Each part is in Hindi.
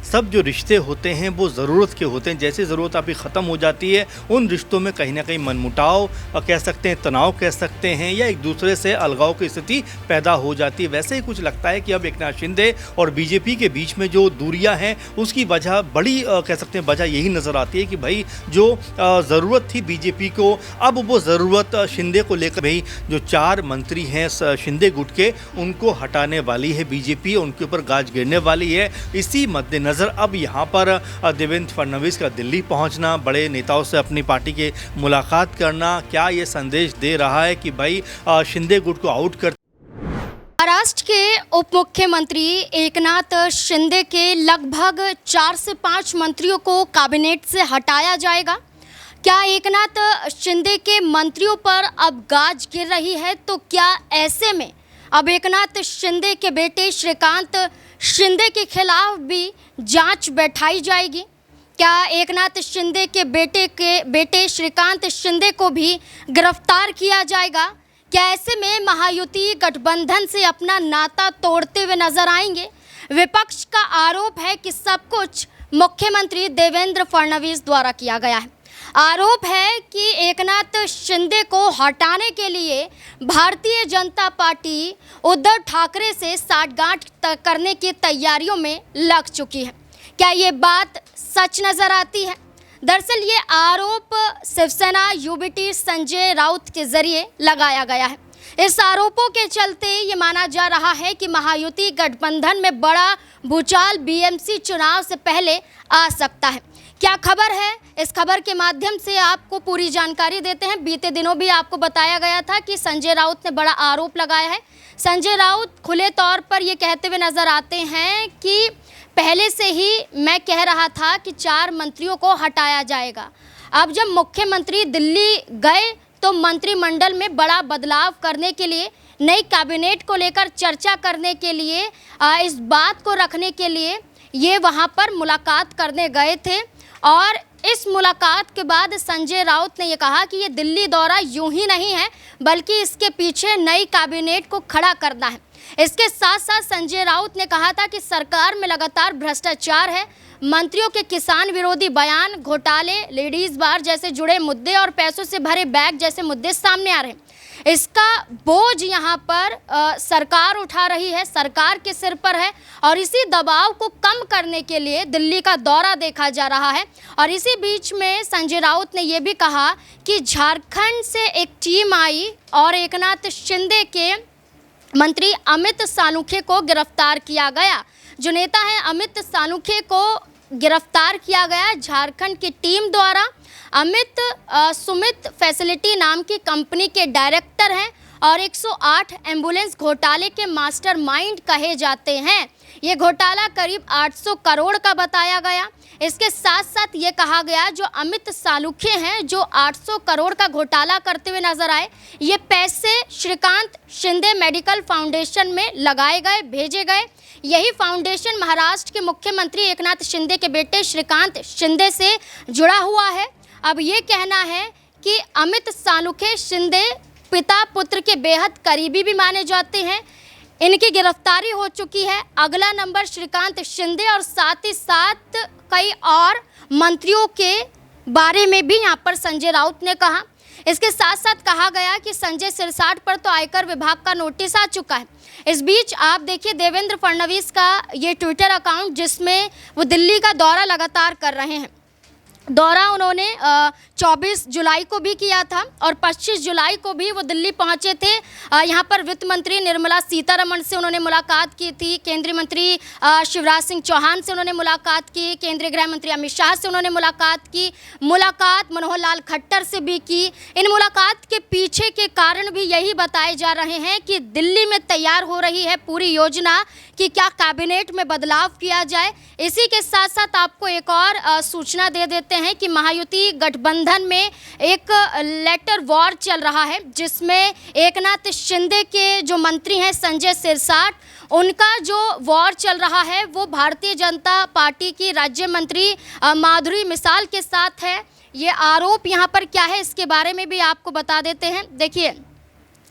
सब जो रिश्ते होते हैं वो ज़रूरत के होते हैं। जैसे ज़रूरत आपकी ख़त्म हो जाती है, उन रिश्तों में कहीं ना कहीं मनमुटाव कह सकते हैं, तनाव कह सकते हैं, या एक दूसरे से अलगाव की स्थिति पैदा हो जाती है। वैसे ही कुछ लगता है कि अब एकनाथ शिंदे और बीजेपी के बीच में जो दूरियां हैं उसकी वजह बड़ी कह सकते हैं वजह यही नज़र आती है कि भाई जो ज़रूरत थी बीजेपी को, अब वो ज़रूरत शिंदे को लेकर भाई जो 4 मंत्री हैं शिंदे गुट के, उनको हटाने वाली है बीजेपी, उनके ऊपर गाज गिरने वाली है। इसी मद्देनज़र अब यहाँ पर देवेंद्र फडणवीस का दिल्ली पहुँचना, बड़े नेताओं से अपनी पार्टी के मुलाकात करना, क्या ये संदेश दे रहा है कि भाई शिंदे गुट को आउट कर। महाराष्ट्र के उप मुख्यमंत्री एकनाथ शिंदे के लगभग 4 से 5 मंत्रियों को कैबिनेट से हटाया जाएगा। क्या एकनाथ शिंदे के मंत्रियों पर अब गाज गिर रही है? तो क्या ऐसे में अब एकनाथ शिंदे के बेटे श्रीकांत शिंदे के खिलाफ भी जांच बैठाई जाएगी? क्या एकनाथ शिंदे के बेटे श्रीकांत शिंदे को भी गिरफ्तार किया जाएगा? क्या ऐसे में महायुति गठबंधन से अपना नाता तोड़ते हुए नजर आएंगे? विपक्ष का आरोप है कि सब कुछ मुख्यमंत्री देवेंद्र फडणवीस द्वारा किया गया है। आरोप है कि एकनाथ शिंदे को हटाने के लिए भारतीय जनता पार्टी उद्धव ठाकरे से साठगांठ करने की तैयारियों में लग चुकी है। क्या ये बात सच नजर आती है? दरअसल ये आरोप शिवसेना यूबीटी संजय राउत के जरिए लगाया गया है। इस आरोपों के चलते ये माना जा रहा है कि महायुति गठबंधन में बड़ा भूचाल बीएमसी चुनाव से पहले आ सकता है। क्या खबर है? इस खबर के माध्यम से आपको पूरी जानकारी देते हैं। बीते दिनों भी आपको बताया गया था कि संजय राउत ने बड़ा आरोप लगाया है। संजय राउत खुले तौर पर ये कहते हुए नजर आते हैं कि पहले से ही मैं कह रहा था कि 4 मंत्रियों को हटाया जाएगा। अब जब मुख्यमंत्री दिल्ली गए तो मंत्रिमंडल में बड़ा बदलाव करने के लिए, नई कैबिनेट को लेकर चर्चा करने के लिए, इस बात को रखने के लिए ये वहाँ पर मुलाकात करने गए थे। और इस मुलाकात के बाद संजय राउत ने ये कहा कि ये दिल्ली दौरा यूं ही नहीं है, बल्कि इसके पीछे नई कैबिनेट को खड़ा करना है। इसके साथ साथ संजय राउत ने कहा था कि सरकार में लगातार भ्रष्टाचार है, मंत्रियों के किसान विरोधी बयान, घोटाले, लेडीज बार जैसे जुड़े मुद्दे और पैसों से भरे बैग जैसे मुद्दे सामने आ रहे हैं। इसका बोझ यहाँ पर सरकार उठा रही है, सरकार के सिर पर है, और इसी दबाव को कम करने के लिए दिल्ली का दौरा देखा जा रहा है। और इसी बीच में संजय राउत ने यह भी कहा कि झारखंड से एक टीम आई और एकनाथ शिंदे के मंत्री अमित सालुखे को गिरफ्तार किया गया। जो नेता है अमित सालुखे को गिरफ्तार किया गया झारखंड की टीम द्वारा। अमित सुमित फैसिलिटी नाम की कंपनी के डायरेक्टर हैं और 108 एम्बुलेंस घोटाले के मास्टरमाइंड कहे जाते हैं। ये घोटाला करीब 800 करोड़ का बताया गया। इसके साथ साथ ये कहा गया जो अमित सालुखे हैं, जो 800 करोड़ का घोटाला करते हुए नजर आए, ये पैसे श्रीकांत शिंदे मेडिकल फाउंडेशन में लगाए गए, भेजे गए। यही फाउंडेशन महाराष्ट्र के मुख्यमंत्री एकनाथ शिंदे के बेटे श्रीकांत शिंदे से जुड़ा हुआ है। अब ये कहना है कि अमित सालुखे शिंदे पिता पुत्र के बेहद करीबी भी माने जाते हैं। इनकी गिरफ्तारी हो चुकी है। अगला नंबर श्रीकांत शिंदे और साथ ही साथ कई और मंत्रियों के बारे में भी यहाँ पर संजय राउत ने कहा। इसके साथ साथ कहा गया कि संजय सिरसाट पर तो आयकर विभाग का नोटिस आ चुका है। इस बीच आप देखिए देवेंद्र फडणवीस का ये ट्विटर अकाउंट, जिसमें वो दिल्ली का दौरा लगातार कर रहे हैं। दौरा उन्होंने 24 जुलाई को भी किया था और 25 जुलाई को भी वो दिल्ली पहुंचे थे। यहाँ पर वित्त मंत्री निर्मला सीतारमण से उन्होंने मुलाकात की थी, केंद्रीय मंत्री शिवराज सिंह चौहान से उन्होंने मुलाकात की, केंद्रीय गृह मंत्री अमित शाह से उन्होंने मुलाकात की, मुलाकात मनोहर लाल खट्टर से भी की। इन मुलाकात के पीछे के कारण भी यही बताए जा रहे हैं कि दिल्ली में तैयार हो रही है पूरी योजना कि क्या कैबिनेट में बदलाव किया जाए। इसी के साथ साथ आपको एक और सूचना दे देते हैं कि महायुति गठबंधन में एक लेटर वॉर चल रहा है, जिसमें एकनाथ शिंदे के जो मंत्री हैं संजय सिरसाट, उनका जो वॉर चल रहा है वो भारतीय जनता पार्टी की राज्य मंत्री माधुरी मिसाल के साथ है। ये आरोप यहाँ पर क्या है इसके बारे में भी आपको बता देते हैं। देखिए,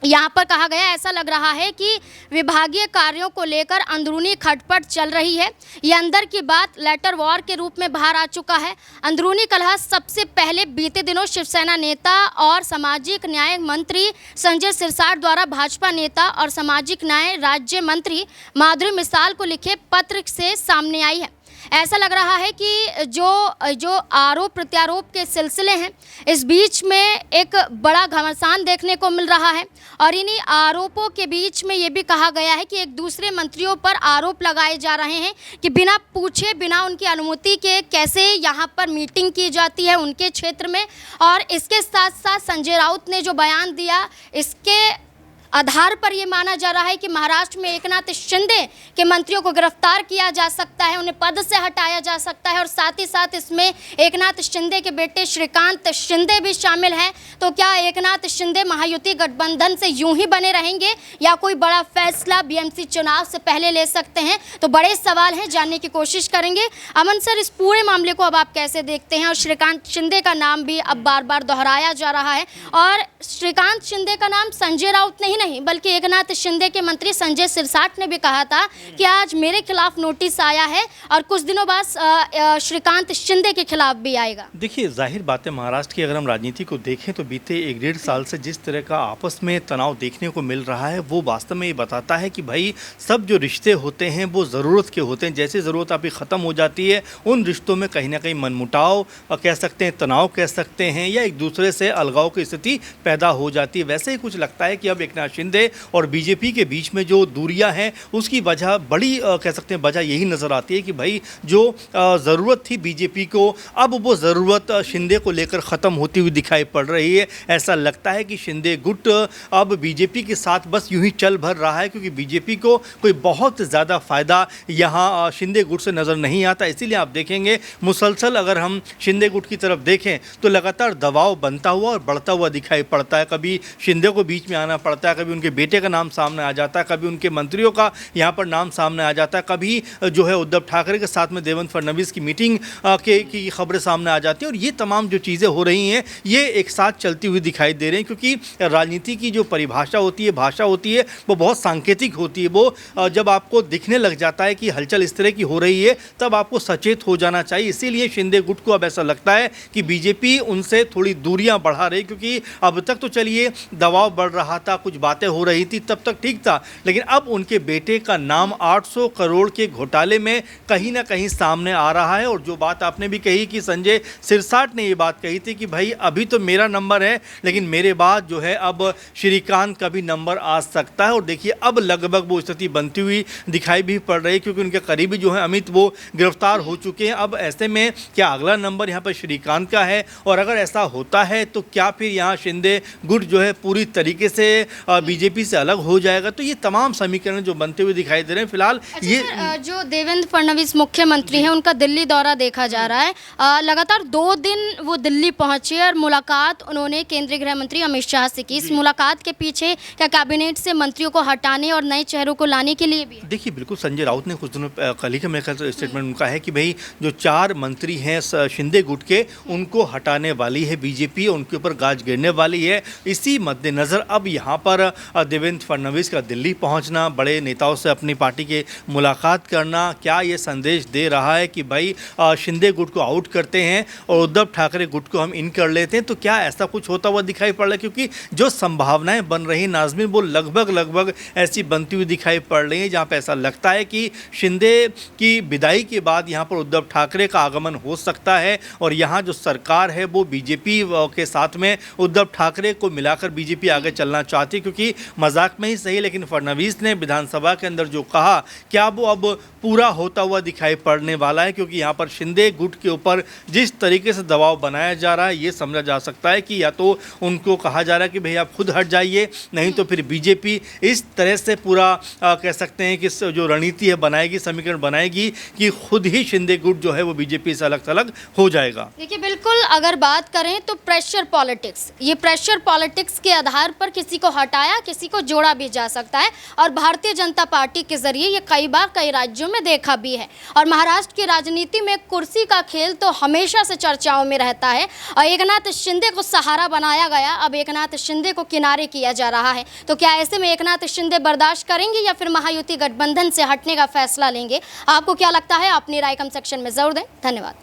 यहाँ पर कहा गया, ऐसा लग रहा है कि विभागीय कार्यों को लेकर अंदरूनी खटपट चल रही है। ये अंदर की बात लेटर वॉर के रूप में बाहर आ चुका है। अंदरूनी कलह सबसे पहले बीते दिनों शिवसेना नेता और सामाजिक न्याय मंत्री संजय सिरसाट द्वारा भाजपा नेता और सामाजिक न्याय राज्य मंत्री माधुरी मिसाल को लिखे पत्र से सामने आई है। ऐसा लग रहा है कि जो आरोप प्रत्यारोप के सिलसिले हैं, इस बीच में एक बड़ा घमासान देखने को मिल रहा है और इन्हीं आरोपों के बीच में ये भी कहा गया है कि एक दूसरे मंत्रियों पर आरोप लगाए जा रहे हैं कि बिना पूछे, बिना उनकी अनुमति के कैसे यहाँ पर मीटिंग की जाती है उनके क्षेत्र में। और इसके साथ साथ संजय राउत ने जो बयान दिया, इसके आधार पर ये माना जा रहा है कि महाराष्ट्र में एकनाथ शिंदे के मंत्रियों को गिरफ्तार किया जा सकता है, उन्हें पद से हटाया जा सकता है और साथ ही साथ इसमें एकनाथ शिंदे के बेटे श्रीकांत शिंदे भी शामिल हैं। तो क्या एकनाथ शिंदे महायुति गठबंधन से यूं ही बने रहेंगे या कोई बड़ा फैसला बीएमसी चुनाव से पहले ले सकते हैं? तो बड़े सवाल हैं, जानने की कोशिश करेंगे। अमन सर, इस पूरे मामले को अब आप कैसे देखते हैं? और श्रीकांत शिंदे का नाम भी अब बार बार दोहराया जा रहा है और श्रीकांत शिंदे का नाम संजय राउत नहीं बल्कि एकनाथ शिंदे के मंत्री संजय सिरसाट ने भी कहा था कि आज मेरे खिलाफ नोटिस आया है और कुछ दिनों बाद श्रीकांत शिंदे के खिलाफ भी आएगा। देखिए, जाहिर बात है, महाराष्ट्र की अगर हम राजनीति को देखें तो बीते 1-1.5 साल से जिस तरह का आपस में तनाव देखने को मिल रहा है, वो वास्तव में ये बताता है कि भाई सब जो रिश्ते होते हैं वो ज़रूरत के होते हैं। जैसे ज़रूरत आपकी ख़त्म हो जाती है, उन रिश्तों में कहीं ना कहीं मनमुटाव कह सकते हैं, तनाव कह सकते हैं, या एक दूसरे से अलगाव की स्थिति पैदा हो जाती है। वैसे ही कुछ लगता है कि अब एकनाथ शिंदे और बीजेपी के बीच में जो दूरियां हैं उसकी वजह बड़ी कह सकते हैं वजह यही नज़र आती है कि भाई जो ज़रूरत थी बीजेपी को, अब वो ज़रूरत शिंदे को लेकर ख़त्म होती हुई दिखाई पड़ रही है। ऐसा लगता है कि शिंदे गुट अब बीजेपी के साथ बस यूं ही चल भर रहा है, क्योंकि बीजेपी को कोई बहुत ज़्यादा फ़ायदा यहाँ शिंदे गुट से नज़र नहीं आता। इसीलिए आप देखेंगे मुसलसल अगर हम शिंदे गुट की तरफ देखें तो लगातार दबाव बनता हुआ और बढ़ता हुआ दिखाई पड़ता है। कभी शिंदे को बीच में आना पड़ता है, कभी उनके बेटे का नाम सामने आ जाता है, कभी उनके मंत्रियों का यहाँ पर नाम सामने आ जाता है, कभी जो है उद्धव ठाकरे के साथ में देवेंद्र फडणवीस की मीटिंग की खबरें सामने आ जाती हैं। और ये तमाम जो चीज़ें हो रही हैं ये एक साथ चलती हुई दिखाई दे रही हैं, क्योंकि राजनीति की जो परिभाषा होती है, भाषा होती है, वो बहुत सांकेतिक होती है। वो जब आपको दिखने लग जाता है कि हलचल इस तरह की हो रही है तब आपको सचेत हो जाना चाहिए। इसीलिए शिंदे गुट को अब ऐसा लगता है कि बीजेपी उनसे थोड़ी दूरियां बढ़ा रही, क्योंकि अब तक तो चलिए दबाव बढ़ रहा था, कुछ बातें हो रही थी, तब तक ठीक था, लेकिन अब उनके बेटे का नाम 800 करोड़ के घोटाले में कहीं ना कहीं सामने आ रहा है। और जो बात आपने भी कही कि संजय सिरसाट ने ये बात कही थी कि भाई अभी तो मेरा नंबर है, लेकिन मेरे बाद जो है अब श्रीकांत का भी नंबर आ सकता है। और देखिए अब लगभग वो स्थिति बनती हुई दिखाई भी पड़ रही है, क्योंकि उनके करीबी जो है अमित वो गिरफ्तार हो चुके हैं। अब ऐसे में क्या अगला नंबर यहाँ पर श्रीकांत का है? और अगर ऐसा होता है तो क्या फिर यहाँ शिंदे गुट जो है पूरी तरीके से बीजेपी से अलग हो जाएगा? तो ये तमाम समीकरण जो बनते हुए दिखाई दे रहे हैं फिलहाल। ये जो देवेंद्र फडणवीस मुख्यमंत्री हैं उनका दिल्ली दौरा देखा जा रहा है। लगातार 2 दिन वो दिल्ली पहुंचे और मुलाकात उन्होंने केंद्रीय गृह मंत्री अमित शाह से की। इस मुलाकात के पीछे क्या कैबिनेट से मंत्रियों को हटाने और नए चेहरों को लाने के लिए भी? देखिए, बिल्कुल संजय राउत ने कुछ दिनों कल ही का मेरे ख्याल स्टेटमेंट उनका है कि भाई जो 4 मंत्री हैं शिंदे गुट के, उनको हटाने वाली है बीजेपी, उनके ऊपर गाज गिरने वाली है। इसी मद्देनज़र अब यहाँ पर देवेंद्र फडणवीस का दिल्ली पहुंचना, बड़े नेताओं से अपनी पार्टी के मुलाकात करना, क्या ये संदेश दे रहा है कि भाई शिंदे गुट को आउट करते हैं और उद्धव ठाकरे गुट को हम इन कर लेते हैं? तो क्या ऐसा कुछ होता हुआ दिखाई पड़ रहा है? क्योंकि जो संभावनाएं बन रही नाज़मीन वो लगभग ऐसी बनती हुई दिखाई पड़ रही हैं, जहाँ पर ऐसा लगता है कि शिंदे की विदाई के बाद यहाँ पर उद्धव ठाकरे का आगमन हो सकता है और यहाँ जो सरकार है वो बीजेपी के साथ में उद्धव ठाकरे को मिलाकर बीजेपी आगे चलना चाहती है। क्योंकि मजाक में ही सही, लेकिन फडणवीस ने विधानसभा के अंदर जो कहा, क्या वो अब पूरा होता हुआ दिखाई पड़ने वाला है? क्योंकि यहाँ पर शिंदे गुट के ऊपर जिस तरीके से दबाव बनाया जा रहा है ये समझा जा सकता है कि या तो उनको कहा जा रहा है कि भाई आप खुद हट जाइए, नहीं तो फिर बीजेपी इस तरह से पूरा कह सकते हैं कि जो रणनीति है बनाएगी, समीकरण बनाएगी कि खुद ही शिंदे गुट जो है वो बीजेपी से अलग थलग हो जाएगा। देखिए, बिल्कुल अगर बात करें तो प्रेशर पॉलिटिक्स, ये प्रेशर पॉलिटिक्स के आधार पर किसी को हटा हटाया, किसी को जोड़ा भी जा सकता है। और भारतीय जनता पार्टी के जरिए ये कई बार कई राज्यों में देखा भी है। और महाराष्ट्र की राजनीति में कुर्सी का खेल तो हमेशा से चर्चाओं में रहता है और एकनाथ शिंदे को सहारा बनाया गया, अब एकनाथ शिंदे को किनारे किया जा रहा है। तो क्या ऐसे में एकनाथ शिंदे बर्दाश्त करेंगे या फिर महायुति गठबंधन से हटने का फैसला लेंगे? आपको क्या लगता है? अपनी राय कमेंट सेक्शन में जरूर दें। धन्यवाद।